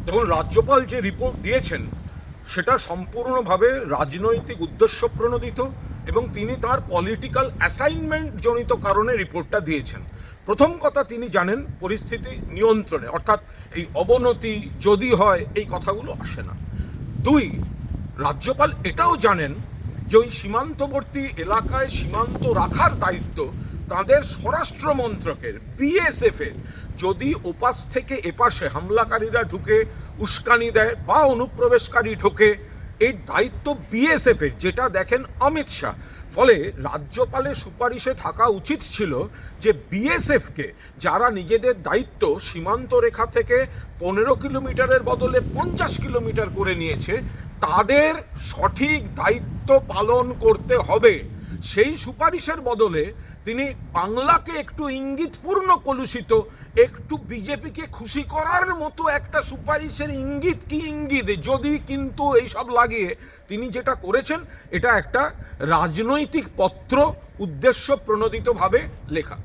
দেখুন, রাজ্যপাল যে রিপোর্ট দিয়েছেন সেটা সম্পূর্ণভাবে রাজনৈতিক উদ্দেশ্য প্রণোদিত এবং তিনি তার পলিটিক্যাল অ্যাসাইনমেন্ট জনিত কারণে রিপোর্টটা দিয়েছেন। প্রথম কথা, তিনি জানেন পরিস্থিতি নিয়ন্ত্রণে, অর্থাৎ এই অবনতি যদি হয় এই কথাগুলো আসে না। দুই, রাজ্যপাল এটাও জানেন যে ওই সীমান্তবর্তী এলাকায় সীমান্ত রাখার দায়িত্ব তাদের স্বরাষ্ট্র মন্ত্রকের, বিএসএফের। যদি ওপাশ থেকে এপাশে হামলাকারীরা ঢুকে উস্কানি দেয় বা অনুপ্রবেশকারী ঢোকে, এর দায়িত্ব বিএসএফের, যেটা দেখেন অমিত শাহ। ফলে রাজ্যপালের সুপারিশে থাকা উচিত ছিল যে বিএসএফকে, যারা নিজেদের দায়িত্ব সীমান্ত রেখা থেকে 15 কিলোমিটারের বদলে 50 কিলোমিটার করে নিয়েছে, তাদের সঠিক দায়িত্ব পালন করতে হবে। সেই সুপারিশের বদলে তিনি বাংলাকে একটু ইঙ্গিতপূর্ণ কলুষিত, একটু বিজেপিকে খুশি করার মতো একটা সুপারিশের ইঙ্গিত কি ইঙ্গিত, যদি কিন্তু এইসব লাগিয়ে তিনি যেটা করেছেন এটা একটা রাজনৈতিক পত্র, উদ্দেশ্য প্রণোদিতভাবে লেখা।